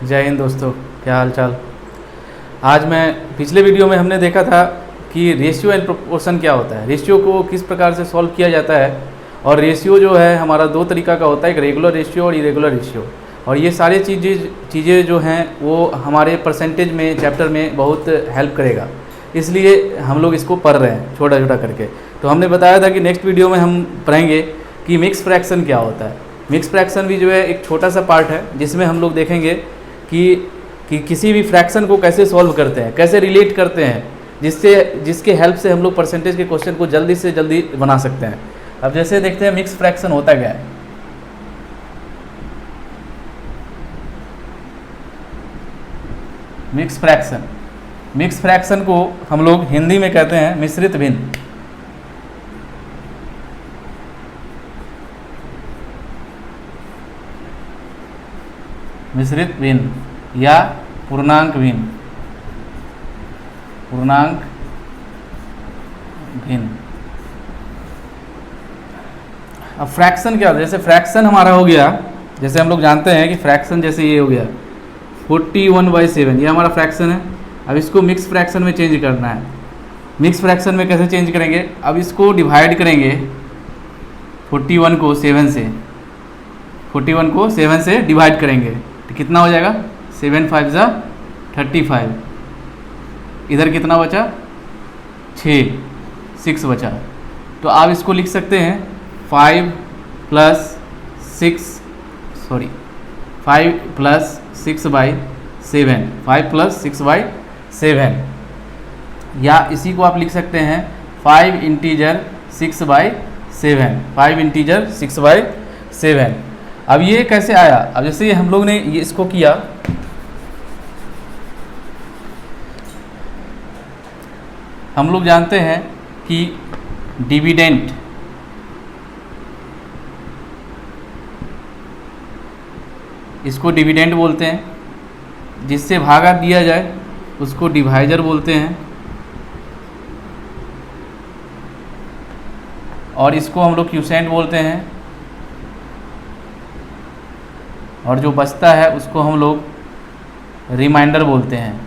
जय हिंद दोस्तों, क्या हाल चाल। आज मैं पिछले वीडियो में हमने देखा था कि रेशियो एंड प्रोपोर्शन क्या होता है, रेशियो को किस प्रकार से सॉल्व किया जाता है। और रेशियो जो है हमारा दो तरीका का होता है, एक रेगुलर रेशियो और इरेगुलर रेशियो। और ये सारी चीज़ें जो हैं वो हमारे परसेंटेज में चैप्टर में बहुत हेल्प करेगा, इसलिए हम लोग इसको पढ़ रहे हैं छोटा छोटा करके। तो हमने बताया था कि नेक्स्ट वीडियो में हम पढ़ेंगे कि मिक्स फ्रैक्शन क्या होता है। मिक्स फ्रैक्शन भी जो है एक छोटा सा पार्ट है जिसमें हम लोग देखेंगे कि किसी भी फ्रैक्शन को कैसे सॉल्व करते हैं, कैसे रिलेट करते हैं, जिसके हेल्प से हम लोग परसेंटेज के क्वेश्चन को जल्दी से जल्दी बना सकते हैं। अब जैसे देखते हैं मिक्स फ्रैक्शन होता क्या है। मिक्स फ्रैक्शन को हम लोग हिंदी में कहते हैं मिश्रित भिन्न। मिश्रित भिन्न या पूर्णांक भिन्न। अब फ्रैक्शन क्या होता है, जैसे फ्रैक्शन हमारा हो गया, जैसे हम लोग जानते हैं कि फ्रैक्शन जैसे ये हो गया 41/7, ये हमारा फ्रैक्शन है। अब इसको मिक्स फ्रैक्शन में चेंज करना है। मिक्स फ्रैक्शन में कैसे चेंज करेंगे, अब इसको डिवाइड करेंगे 41 को 7 से डिवाइड करेंगे तो कितना हो जाएगा 7 5 35। इधर कितना बचा 6 बचा। तो आप इसको लिख सकते हैं 5 + 6/7, 5 + 6/7, या इसी को आप लिख सकते हैं 5 इंटीजर 6/7। अब ये कैसे आया, अब जैसे ये हम लोग ने ये इसको किया, हम लोग जानते हैं कि डिविडेंड इसको डिविडेंड बोलते हैं, जिससे भागा दिया जाए उसको डिवाइजर बोलते हैं, और इसको हम लोग क्यूसेंट बोलते हैं, और जो बचता है उसको हम लोग रिमाइंडर बोलते हैं।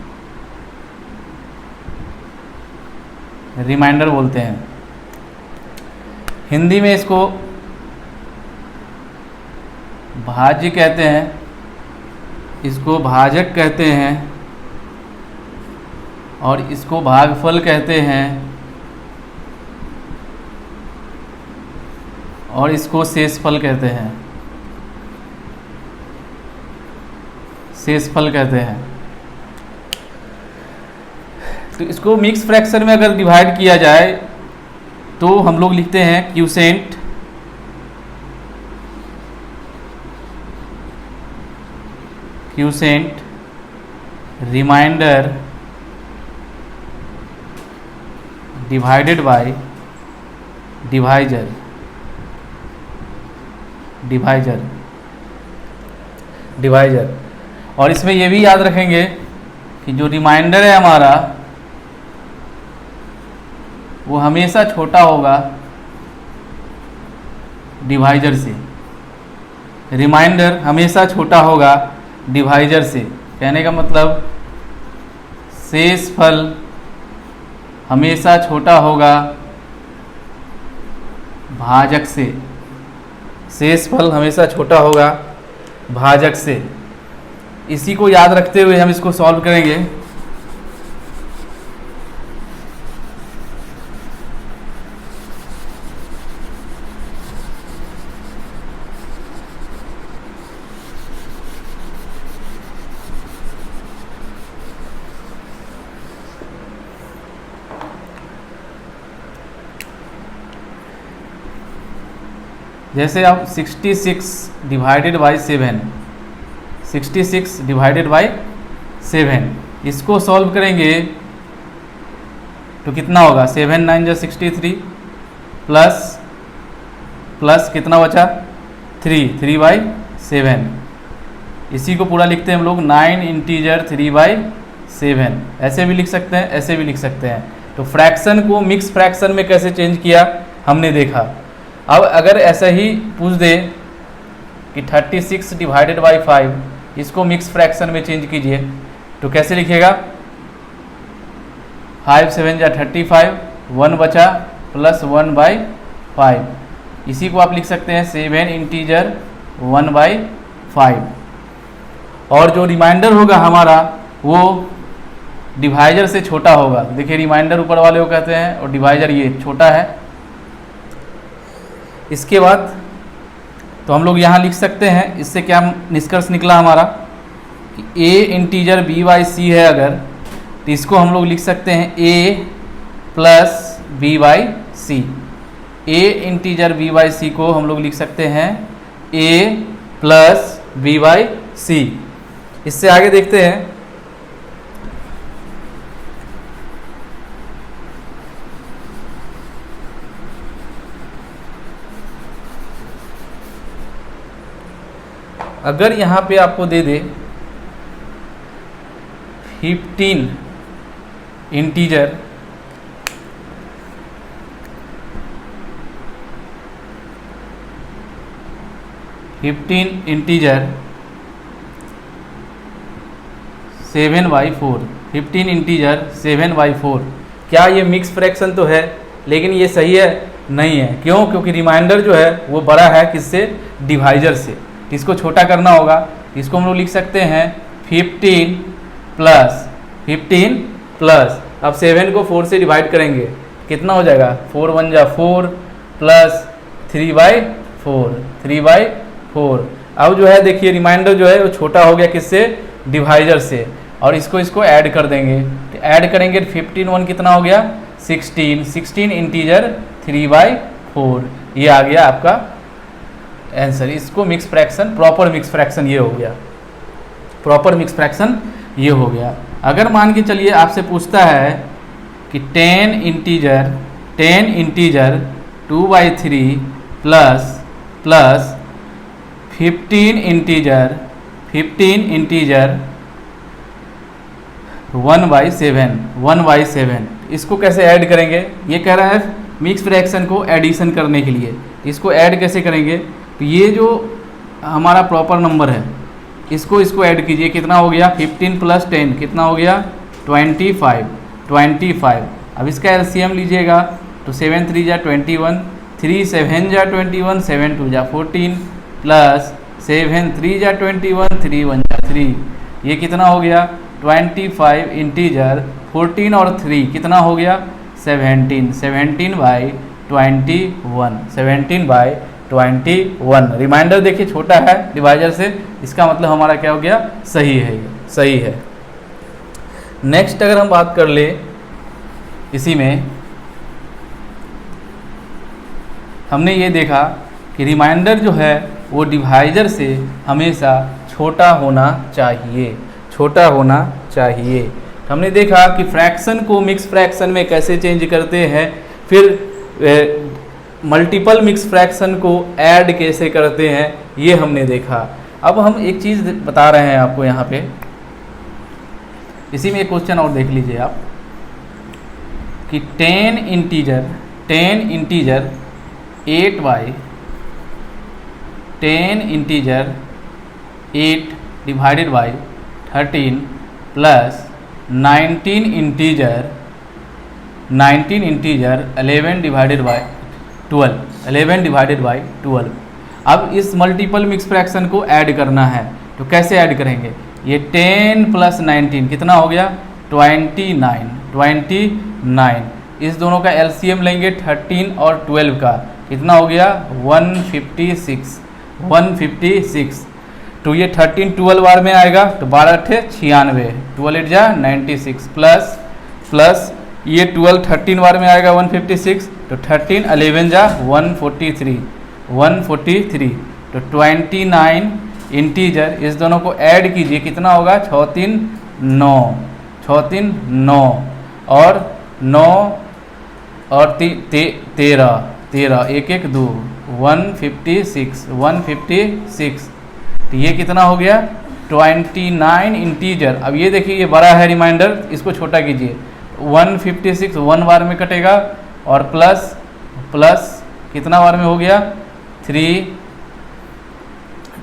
हिंदी में इसको भाज्य कहते हैं, इसको भाजक कहते हैं, और इसको भागफल कहते हैं, और इसको शेषफल कहते हैं। तो इसको मिक्स फ्रैक्शन में अगर डिवाइड किया जाए तो हम लोग लिखते हैं quotient remainder divided by divisor. और इसमें ये भी याद रखेंगे कि जो रिमाइंडर है हमारा वो हमेशा छोटा होगा डिवाइजर से। रिमाइंडर हमेशा छोटा होगा डिवाइजर से, कहने का मतलब शेषफल हमेशा छोटा होगा भाजक से। शेषफल हमेशा छोटा होगा भाजक से। इसी को याद रखते हुए हम इसको सॉल्व करेंगे। जैसे आप 66 डिवाइडेड बाई 7 इसको सॉल्व करेंगे तो कितना होगा 7 9 63 प्लस कितना बचा 3/7। इसी को पूरा लिखते हैं हम लोग 9 इंटीजर 3/7। ऐसे भी लिख सकते हैं, ऐसे भी लिख सकते हैं। तो फ्रैक्शन को मिक्स फ्रैक्शन में कैसे चेंज किया हमने देखा। अब अगर ऐसा ही पूछ दे कि 36 डिवाइडेड बाई 5 इसको मिक्स फ्रैक्शन में चेंज कीजिए। तो कैसे लिखिएगा, 5 7 जा 35, 1 बचा प्लस 1/5, इसी को आप लिख सकते हैं 7 इंटीजर 1/5। और जो रिमाइंडर होगा हमारा वो डिवाइजर से छोटा होगा। देखिए रिमाइंडर ऊपर वाले को कहते हैं और डिवाइजर ये छोटा है। इसके बाद तो हम लोग यहाँ लिख सकते हैं, इससे क्या निष्कर्ष निकला हमारा कि a इंटीजर b बाई सी है अगर, तो इसको हम लोग लिख सकते हैं a plus b by C. a integer b by C को हम लोग लिख सकते हैं a plus b by C. इससे आगे देखते हैं, अगर यहाँ पे आपको दे दे 15 इंटीजर 7/4, 15 इंटीजर 7/4। क्या ये मिक्स फ्रैक्शन तो है, लेकिन ये सही है नहीं है। क्यों? क्योंकि रिमाइंडर जो है वो बड़ा है किससे, डिवाइजर से। इसको छोटा करना होगा, इसको हम लोग लिख सकते हैं 15 प्लस अब 7 को 4 से डिवाइड करेंगे, कितना हो जाएगा, 4 1 जा 4 प्लस 3/4। अब जो है देखिए रिमाइंडर जो है वो छोटा हो गया किससे, डिवाइजर से। और इसको ऐड कर देंगे, तो ऐड करेंगे 15 1 कितना हो गया, 16 इंटीजर 3/4। ये आ गया आपका आंसर। इसको mix fraction, proper mix fraction ये हो गया, प्रॉपर मिक्स फ्रैक्शन ये हो गया। अगर मान के चलिए आपसे पूछता है कि 10 इंटीजर 2/3 प्लस 15 इंटीजर 1/7, इसको कैसे ऐड करेंगे। ये कह रहा है मिक्स फ्रैक्शन को एडिशन करने के लिए, इसको ऐड कैसे करेंगे। तो ये जो हमारा प्रॉपर नंबर है इसको ऐड कीजिए, कितना हो गया, 15 प्लस 10 कितना हो गया, 25। अब इसका एलसीएम लीजिएगा तो 7 3 जा 21, 3 7 जा 21, 7 2 जा 14 प्लस 7 3 जा 21, 3 1 जा 3, ये कितना हो गया, 25 इंटीजर 14 और 3 कितना हो गया, 17/21। रिमाइंडर देखिए छोटा है डिवाइजर से, इसका मतलब हमारा क्या हो गया, सही है, सही है। नेक्स्ट अगर हम बात कर ले, इसी में हमने ये देखा कि रिमाइंडर जो है वो डिवाइजर से हमेशा छोटा होना चाहिए, छोटा होना चाहिए। हमने देखा कि फ्रैक्शन को मिक्स फ्रैक्शन में कैसे चेंज करते हैं, फिर मल्टीपल मिक्स फ्रैक्शन को ऐड कैसे करते हैं, ये हमने देखा। अब हम एक चीज़ बता रहे हैं आपको यहाँ पे, इसी में एक क्वेश्चन और देख लीजिए आप कि 10 integer 8 divided by 13 plus 19 integer 11 divided by 12। अब इस मल्टीपल मिक्स फ्रैक्शन को ऐड करना है, तो कैसे ऐड करेंगे। ये 10 प्लस 19 कितना हो गया, 29। इस दोनों का एलसीएम लेंगे 13 और 12 का, कितना हो गया, 156। तो ये 13 12 बार में आएगा तो 12 × 96, 12 8 जा 96 प्लस ये 12 13 बार में आएगा 156, तो 13 11 जा 143। तो 29 इंटीजर इस दोनों को ऐड कीजिए, कितना होगा, 36 9 और 9 और 13 1 1 2 156। तो ये कितना हो गया, 29 इंटीजर। अब ये देखिए ये बड़ा है रिमाइंडर, इसको छोटा कीजिए, 156 1 बार में कटेगा और प्लस कितना बार में हो गया,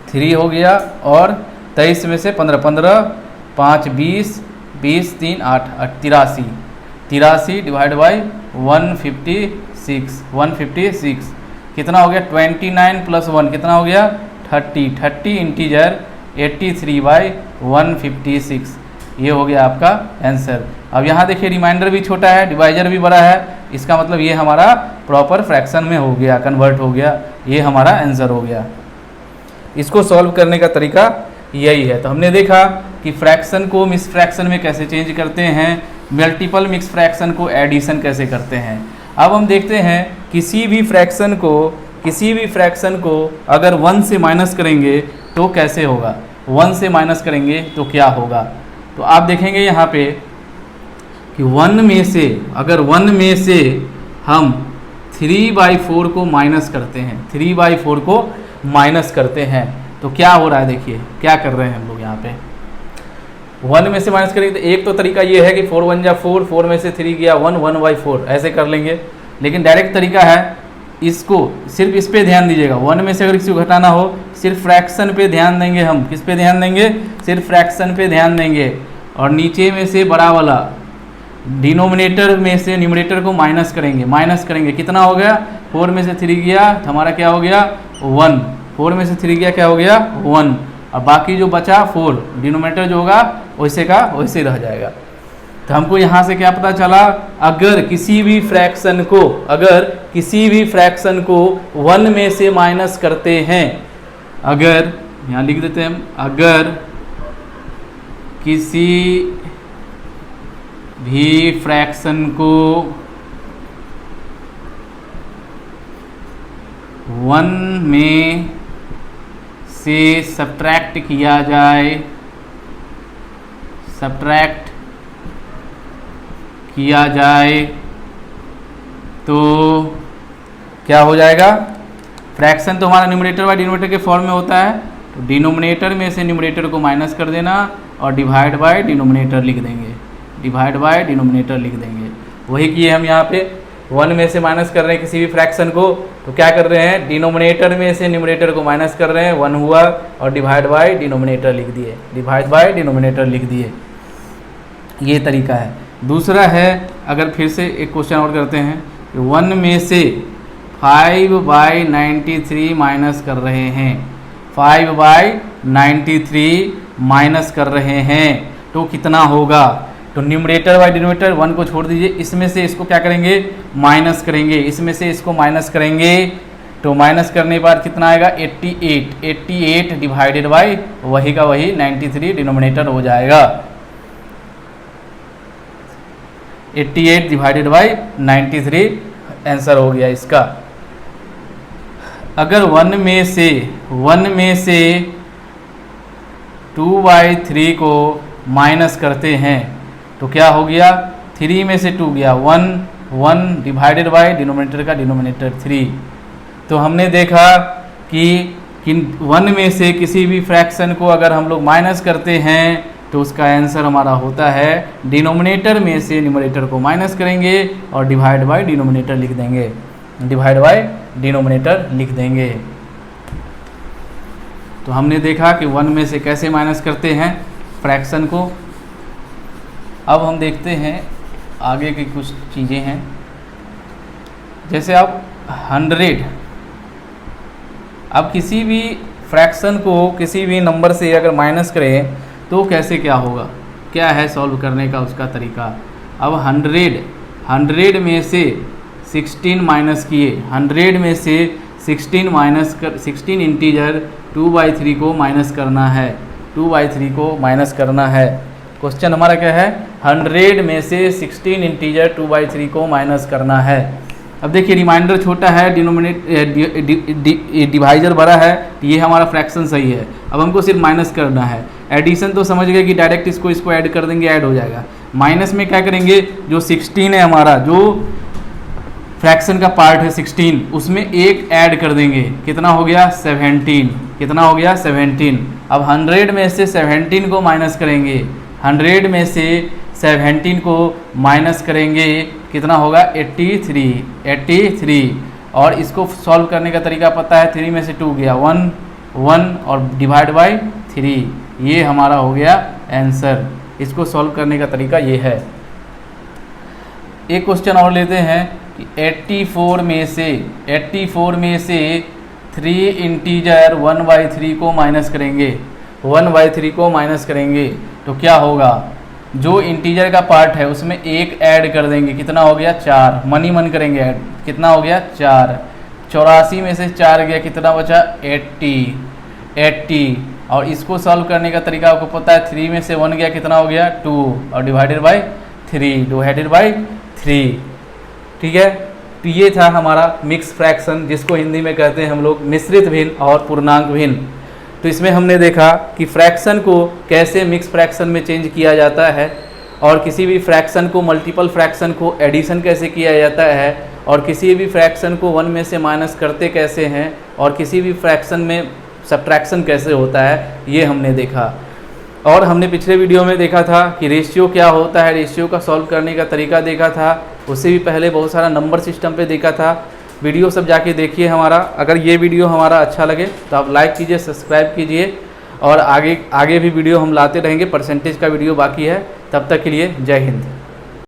3 हो गया और 23 में से 15, 15 5 20, 20 3 8 83, 83 डिवाइड बाई 156, 156 कितना हो गया 29 प्लस 1 कितना हो गया 30, 30 इंटीजर 83 बाई 156, ये हो गया आपका आंसर। अब यहाँ देखिए रिमाइंडर भी छोटा है, डिवाइजर भी बड़ा है, इसका मतलब ये हमारा प्रॉपर फ्रैक्शन में हो गया, कन्वर्ट हो गया, ये हमारा आंसर हो गया। इसको सॉल्व करने का तरीका यही है। तो हमने देखा कि फ्रैक्शन को मिक्स फ्रैक्शन में कैसे चेंज करते हैं, मल्टीपल मिक्स फ्रैक्शन को एडिशन कैसे करते हैं। अब हम देखते हैं किसी भी फ्रैक्शन को अगर 1 से माइनस करेंगे तो कैसे होगा, 1 से माइनस करेंगे तो क्या होगा। तो आप देखेंगे यहाँ पे कि 1 में से अगर 1 में से हम 3/4 को माइनस करते हैं, 3/4 को माइनस करते हैं तो क्या हो रहा है, देखिए क्या कर रहे हैं हम लोग यहाँ पे। 1 में से माइनस करेंगे तो एक तो तरीका ये है कि 4 1 जा 4, 4 में से 3 गया 1, 1/4 ऐसे कर लेंगे। लेकिन डायरेक्ट तरीका है, इसको सिर्फ इस पे ध्यान दीजिएगा, 1 में से अगर किसी को घटाना हो सिर्फ फ्रैक्शन पे ध्यान देंगे, हम किस पे ध्यान देंगे, सिर्फ फ्रैक्शन पे ध्यान देंगे। और नीचे में से बड़ा वाला डिनोमिनेटर में से न्यूमरेटर को माइनस करेंगे, कितना हो गया 4 में से 3 गया तो हमारा क्या हो गया 1, 4 में से 3 गया क्या हो गया 1, और बाकी जो बचा 4 डिनोमिनेटर जो होगा वैसे का वैसे रह जाएगा। तो हमको यहाँ से क्या पता चला, अगर किसी भी फ्रैक्शन को 1 में से माइनस करते हैं, अगर यहाँ लिख देते हैं हम, अगर किसी भी फ्रैक्शन को 1 में से सब्ट्रैक्ट किया जाए तो क्या हो जाएगा, फ्रैक्शन तो हमारा न्यूमरेटर बाय डिनोमिनेटर के फॉर्म में होता है, तो डिनोमिनेटर में से न्यूमरेटर को माइनस कर देना और डिवाइड बाय डिनोमिनेटर लिख देंगे, वही किए हम यहाँ पे। 1 में से माइनस कर रहे हैं किसी भी फ्रैक्शन को तो क्या कर रहे हैं, डिनोमिनेटर में से न्यूमरेटर को माइनस कर रहे हैं, 1 हुआ और डिवाइड बाय डिनोमिनेटर लिख दिए, ये तरीका है। दूसरा है, अगर फिर से एक क्वेश्चन और करते हैं, 1 में से 5/93 माइनस कर रहे हैं, 5/93 माइनस कर रहे हैं तो कितना होगा। तो न्यूमरेटर बाय डिनोमिनेटर 1 को छोड़ दीजिए, इसमें से इसको क्या करेंगे माइनस करेंगे, इसमें से इसको माइनस करेंगे तो माइनस करने के बाद कितना आएगा 88 डिवाइडेड बाय वही का वही 93 डिनोमिनेटर हो जाएगा, 88 डिवाइडेड बाय 93 आंसर हो गया इसका। अगर 1 में से 2/3 को माइनस करते हैं तो क्या हो गया, 3 में से 2 गया 1 डिवाइडेड बाय डिनोमिनेटर का डिनोमिनेटर 3। तो हमने देखा कि 1 में से किसी भी फ्रैक्शन को अगर हम लोग माइनस करते हैं तो उसका आंसर हमारा होता है, डिनोमिनेटर में से न्यूमरेटर को माइनस करेंगे और डिवाइड बाय डिनोमिनेटर लिख देंगे, तो हमने देखा कि 1 में से कैसे माइनस करते हैं फ्रैक्शन को। अब हम देखते हैं आगे की कुछ चीज़ें हैं, जैसे अब 100, अब किसी भी फ्रैक्शन को किसी भी नंबर से अगर माइनस करें तो कैसे क्या होगा, क्या है सॉल्व करने का उसका तरीका। अब 100 में से 16 माइनस किए, 100 में से 16 इंटीजर 2/3 को माइनस करना है, 2/3 को माइनस करना है। क्वेश्चन हमारा क्या है, 100 में से 16 इंटीजर 2/3 को माइनस करना है। अब देखिए रिमाइंडर छोटा है, डिवाइजर बड़ा है, ये हमारा फ्रैक्शन सही है। अब हमको सिर्फ माइनस करना है, एडिशन तो समझ गए कि डायरेक्ट इसको ऐड कर देंगे, ऐड हो जाएगा। माइनस में क्या करेंगे, जो 16 है हमारा, जो फ्रैक्शन का पार्ट है 16, उसमें एक ऐड कर देंगे, कितना हो गया 17, कितना हो गया 17। अब 100 में से 17 को माइनस करेंगे, 100 में से 17 को माइनस करेंगे, कितना होगा 83। और इसको सॉल्व करने का तरीका पता है, 3 में से 2 गया 1 और डिवाइड बाय 3, ये हमारा हो गया आंसर। इसको सॉल्व करने का तरीका ये है। एक क्वेश्चन और लेते हैं कि 84 में से 3 इंटीजर 1/3 को माइनस करेंगे, 1/3 को माइनस करेंगे तो क्या होगा। जो इंटीजर का पार्ट है उसमें एक ऐड कर देंगे, कितना हो गया 4, मन करेंगे ऐड, कितना हो गया 4। 84 में से 4 गया, कितना बचा 80। और इसको सॉल्व करने का तरीका आपको पता है, 3 में से 1 गया, कितना हो गया 2 और डिवाइडेड बाय 3। ठीक है, तो ये था हमारा मिक्स फ्रैक्शन, जिसको हिंदी में कहते हैं हम लोग मिश्रित भिन्न और पूर्णांक भिन्न। तो इसमें हमने देखा कि फ्रैक्शन को कैसे मिक्स फ्रैक्शन में चेंज किया जाता है, और किसी भी फ्रैक्शन को, मल्टीपल फ्रैक्शन को एडिशन कैसे किया जाता है, और किसी भी फ्रैक्शन को 1 में से माइनस करते कैसे हैं, और किसी भी फ्रैक्शन में सब्ट्रैक्शन कैसे होता है, ये हमने देखा। और हमने पिछले वीडियो में देखा था कि रेशियो क्या होता है, रेशियो का सॉल्व करने का तरीका देखा था। उससे भी पहले बहुत सारा नंबर सिस्टम पे देखा था। वीडियो सब जाके देखिए हमारा। अगर ये वीडियो हमारा अच्छा लगे तो आप लाइक कीजिए, सब्सक्राइब कीजिए, और आगे भी वीडियो हम लाते रहेंगे। परसेंटेज का वीडियो बाकी है। तब तक के लिए जय हिंद।